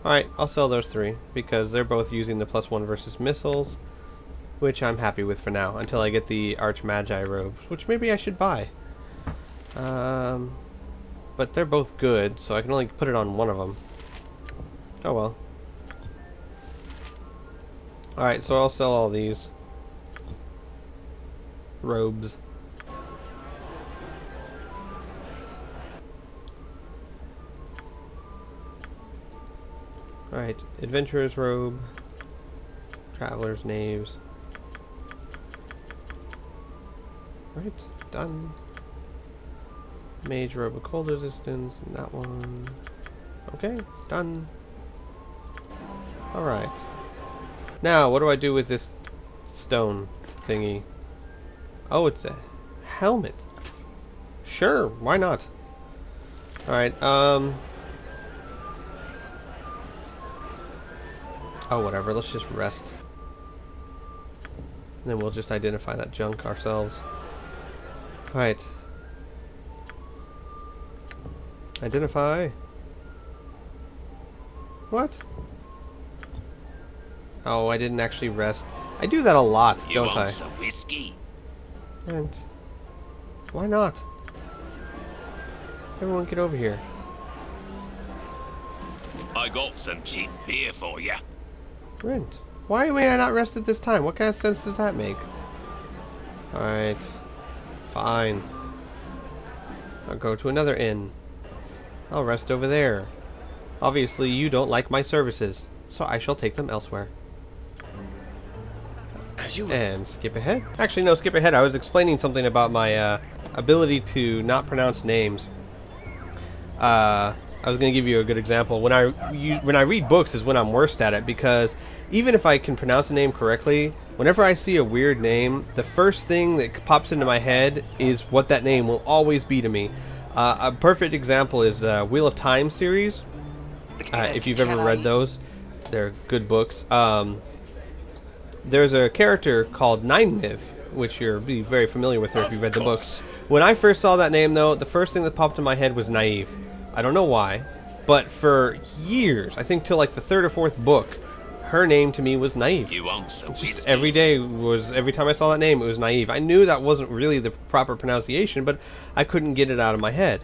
Alright, I'll sell those 3, because they're both using the +1 versus missiles, which I'm happy with for now, until I get the Archmagi robes, which maybe I should buy. But they're both good, so I can only put it on one of them. Oh well. Alright, so I'll sell all these robes. Alright, Adventurer's robe, Traveler's knaves. Right, done. Mage robe of cold resistance, and that one. Okay, done. Alright. Now, what do I do with this stone thingy? Oh, it's a helmet. Sure, why not? Alright, oh, whatever, let's just rest. And then we'll just identify that junk ourselves. Alright. Identify. What? Oh, I didn't actually rest. I do that a lot, don't I? Some whiskey? And why not? Everyone get over here. I got some cheap beer for you. Rent. Why may I not rest at this time? What kind of sense does that make? Alright. Fine. I'll go to another inn. I'll rest over there. Obviously, you don't like my services, so I shall take them elsewhere. And skip ahead. Actually, no, skip ahead. I was explaining something about my ability to not pronounce names. I was going to give you a good example. When I read books is when I'm worst at it, because even if I can pronounce a name correctly, whenever I see a weird name, the first thing that pops into my head is what that name will always be to me. A perfect example is the Wheel of Time series. If you've ever read those, they're good books. There's a character called Nineveh, which you'll be very familiar with her if you've read the books. When I first saw that name, though, the first thing that popped in my head was naive. I don't know why, but for years, I think till like the 3rd or 4th book, her name to me was naive. You want some Just every time I saw that name, it was naive. I knew that wasn't really the proper pronunciation, but I couldn't get it out of my head.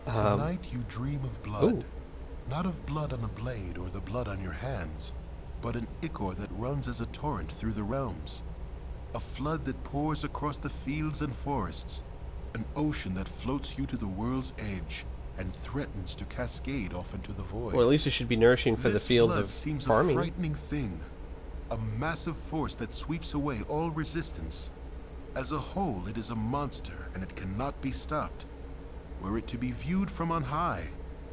Tonight you dream of blood. Ooh. Not of blood on a blade or the blood on your hands, but an ichor that runs as a torrent through the realms. A flood that pours across the fields and forests. An ocean that floats you to the world's edge and threatens to cascade off into the void. Well, at least it should be nourishing for the fields of seems farming. A frightening thing. A massive force that sweeps away all resistance. As a whole, it is a monster, and it cannot be stopped. Were it to be viewed from on high,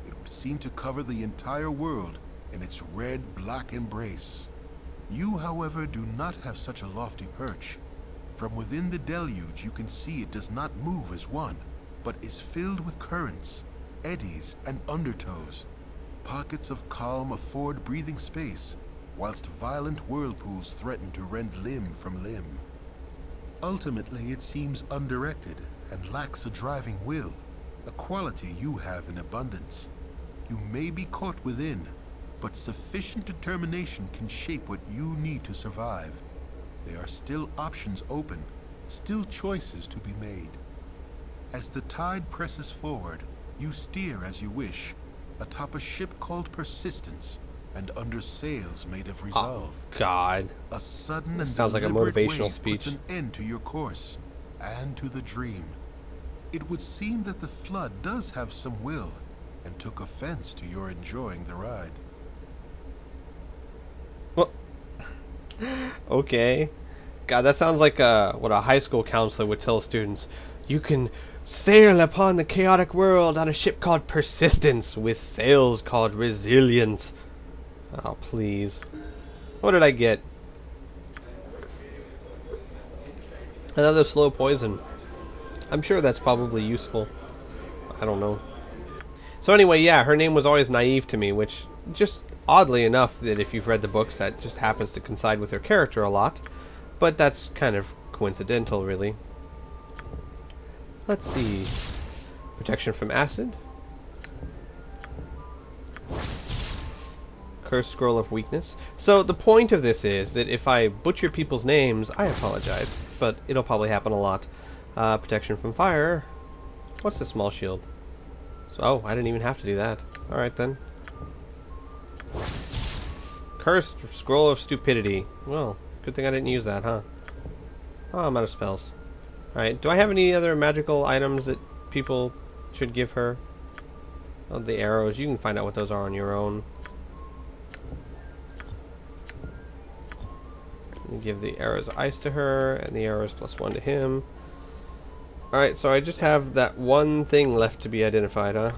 it would seem to cover the entire world in its red-black embrace. You, however, do not have such a lofty perch. From within the deluge, you can see it does not move as one, but is filled with currents, eddies, and undertows. Pockets of calm afford breathing space, whilst violent whirlpools threaten to rend limb from limb. Ultimately, it seems undirected and lacks a driving will, a quality you have in abundance. You may be caught within, but sufficient determination can shape what you need to survive. There are still options open, still choices to be made. As the tide presses forward, you steer as you wish, atop a ship called Persistence, and under sails made of resolve. Oh, God. A sudden and Sounds like a deliberate motivational wave speech. puts an end to your course, and to the dream. It would seem that the flood does have some will, and took offense to your enjoying the ride. Well, okay. God, that sounds like what a high school counselor would tell students. You can sail upon the chaotic world on a ship called Persistence with sails called Resilience. Oh, please. What did I get? Another slow poison. I'm sure that's probably useful. I don't know. So anyway, yeah, her name was always naive to me, which just oddly enough that if you've read the books, that just happens to coincide with her character a lot. But that's kind of coincidental, really. Let's see. Protection from acid. Cursed Scroll of Weakness. So the point of this is that if I butcher people's names, I apologize, but it'll probably happen a lot. Protection from fire. What's the small shield? So, oh, I didn't even have to do that. Alright then. Cursed Scroll of Stupidity. Well, good thing I didn't use that, huh? Oh, I'm out of spells. Alright, do I have any other magical items that people should give her? Oh, the arrows. You can find out what those are on your own. You give the arrows ice to her, and the arrows +1 to him. Alright, so I just have that one thing left to be identified, huh?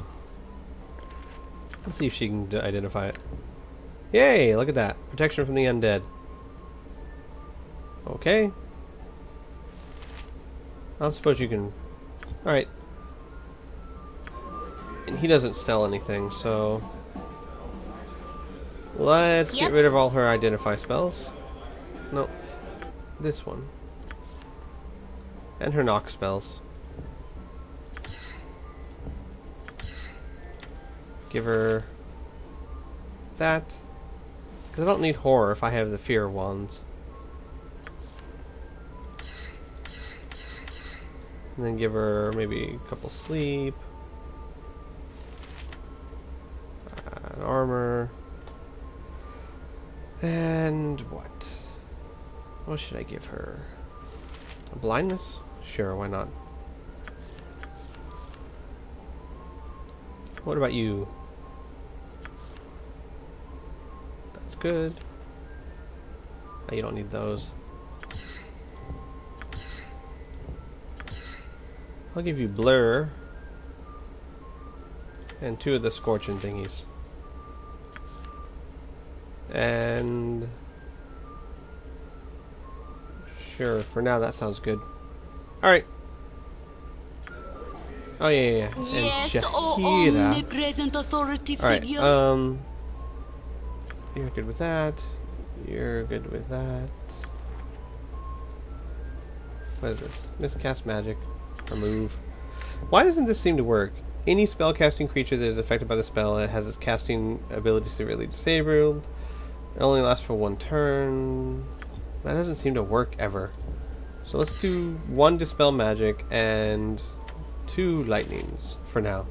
Let's see if she can identify it. Yay! Look at that. Protection from the undead. Okay. I suppose you can... Alright. And he doesn't sell anything, so... Let's get rid of all her identify spells. No. This one. And her knock spells. Give her... that. Because I don't need horror if I have the fear wands. And then give her maybe a couple sleep. An armor. And what? What should I give her? A blindness? Sure, why not? What about you? That's good. Oh, you don't need those. I'll give you blur. And 2 of the scorching thingies. And... sure, for now that sounds good. Alright. Oh yeah. Yes, and omnipresent authority figure. Alright, you're good with that. You're good with that. What is this? Miscast magic. Remove. Why doesn't this seem to work? Any spellcasting creature that is affected by the spell has its casting ability severely disabled. It only lasts for 1 turn. That doesn't seem to work ever. So let's do 1 dispel magic and 2 lightnings for now.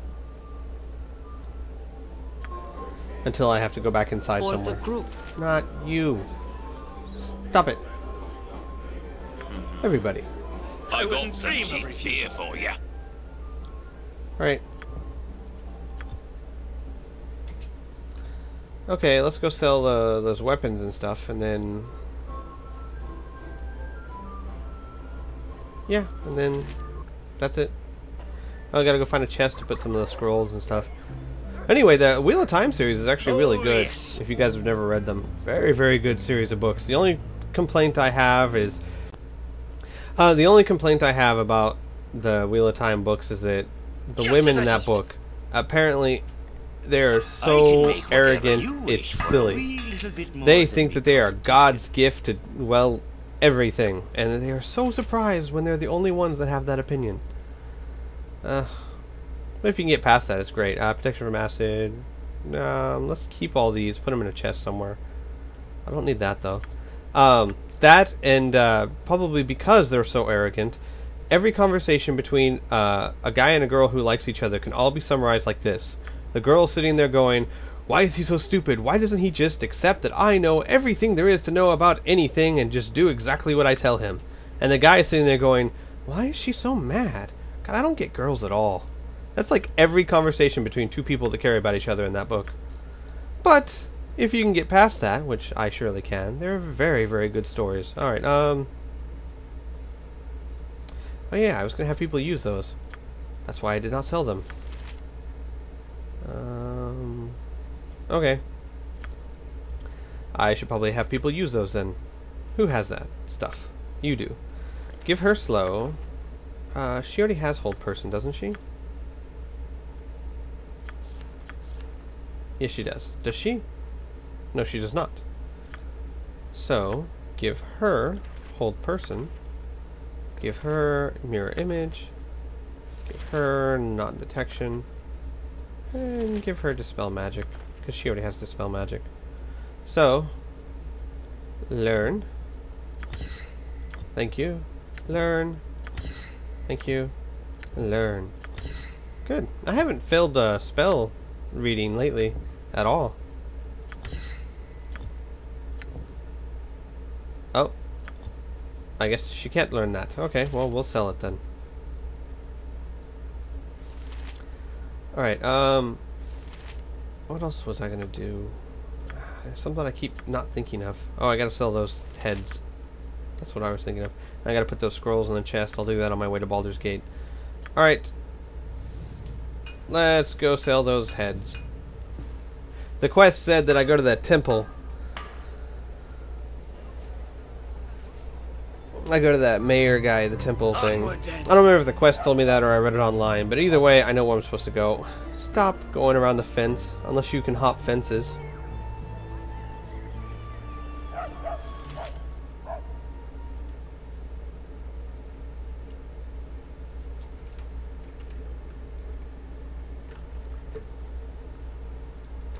Until I have to go back inside For somewhere. the group. Not you. Stop it. Everybody. I got some cheap beer for you. Right. Okay, let's go sell those weapons and stuff, and then... yeah, and then that's it. Oh, I gotta go find a chest to put some of the scrolls and stuff. Anyway, the Wheel of Time series is actually really good, yes. if you guys have never read them. Very, very good series of books. The only complaint I have is... the only complaint I have about the Wheel of Time books is that the women in that book, apparently, they're so arrogant, it's silly. They think that they are God's gift to, well, everything. And they are so surprised when they're the only ones that have that opinion. But if you can get past that, it's great. Protection from acid. Let's keep all these. Put them in a chest somewhere. I don't need that, though. That, and probably because they're so arrogant, every conversation between a guy and a girl who likes each other can all be summarized like this. The girl sitting there going, "Why is he so stupid? Why doesn't he just accept that I know everything there is to know about anything and just do exactly what I tell him?" And the guy is sitting there going, "Why is she so mad? God, I don't get girls at all." That's like every conversation between 2 people that care about each other in that book. But if you can get past that, which I surely can, they're very, very good stories. Alright, oh yeah, I was going to have people use those. That's why I did not sell them. Okay. I should probably have people use those then. Who has that stuff? You do. Give her slow. She already has hold person, doesn't she? Yes, she does. Does she? No, she does not. So, give her hold person. Give her mirror image. Give her non-detection. And give her dispel magic, because she already has dispel magic. So, learn. Thank you. Learn. Thank you. Learn. Good. I haven't failed spell reading lately at all. Oh. I guess she can't learn that. Okay, well, we'll sell it then. Alright, what else was I gonna do? There's something I keep not thinking of. Oh, I gotta sell those heads. That's what I was thinking of. I gotta put those scrolls in the chest. I'll do that on my way to Baldur's Gate. Alright. Let's go sell those heads. The quest said that I go to that temple. I go to that mayor guy, the temple thing. I don't remember if the quest told me that or I read it online, but either way, I know where I'm supposed to go. Stop going around the fence, unless you can hop fences.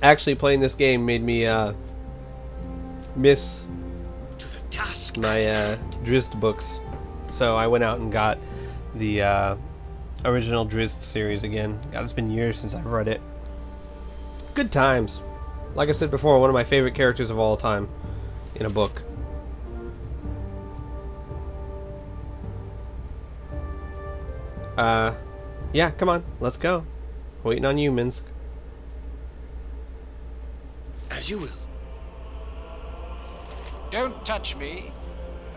Actually, playing this game made me miss my Drizzt books, so I went out and got the original Drizzt series again. God, it's been years since I've read it. Good times. Like I said before, one of my favorite characters of all time in a book. Yeah, come on, let's go. Waiting on you, Minsk. As you will. Don't touch me.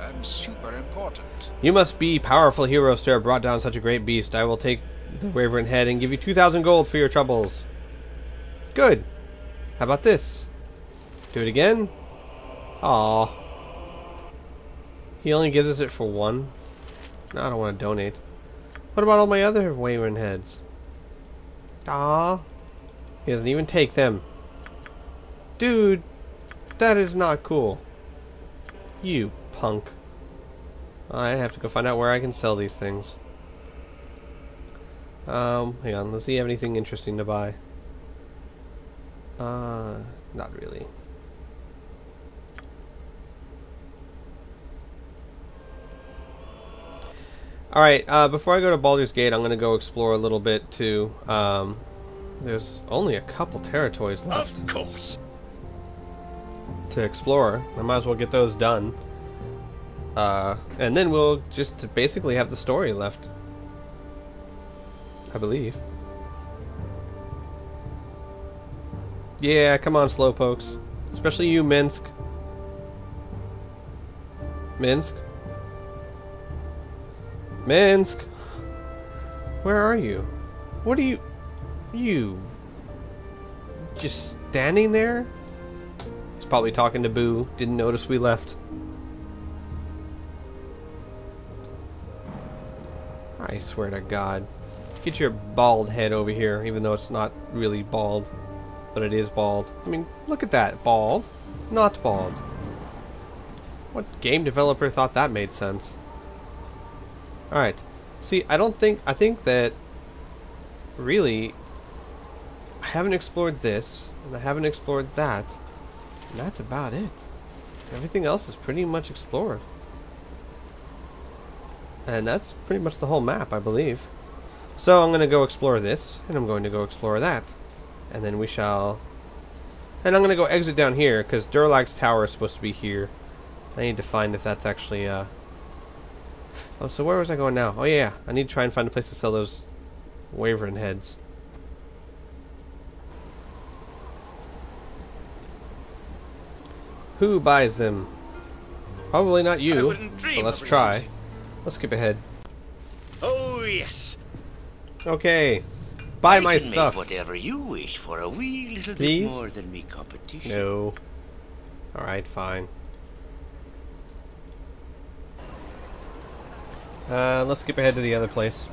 I'm super important. You must be powerful heroes to have brought down such a great beast. I will take the Wyvern head and give you 2,000 gold for your troubles. Good. How about this? Do it again? Aww. He only gives us it for one? No, I don't want to donate. What about all my other Wyvern heads? Aww. He doesn't even take them. Dude, that is not cool. You punk. I have to go find out where I can sell these things. Hang on, let's see if you have anything interesting to buy. Not really. Alright, before I go to Baldur's Gate, I'm going to go explore a little bit too. There's only a couple territories left. Of course. To explore. I might as well get those done. And then we'll just basically have the story left. I believe. Yeah, come on, slowpokes. Especially you, Minsk. Minsk? Minsk! Where are you? What are you... You... just standing there? He's probably talking to Boo. Didn't notice we left. I swear to God. Get your bald head over here, even though it's not really bald. But it is bald. I mean, look at that. Bald. Not bald. What game developer thought that made sense? Alright. See, I think that... really... I haven't explored this, and I haven't explored that. And that's about it. Everything else is pretty much explored. And that's pretty much the whole map, I believe. So I'm going to go explore this, and I'm going to go explore that. And then we shall... And I'm going to go exit down here, because Durlag's tower is supposed to be here. I need to find if that's actually... Oh, so where was I going now? Oh yeah, I need to try and find a place to sell those Wyvern heads. Who buys them? Probably not you, but let's try. Let's skip ahead. Oh yes. Okay. Buy my I can stuff. Make whatever you wish for a wee little Please? bit more than me competition. No. Alright, fine. Let's skip ahead to the other place.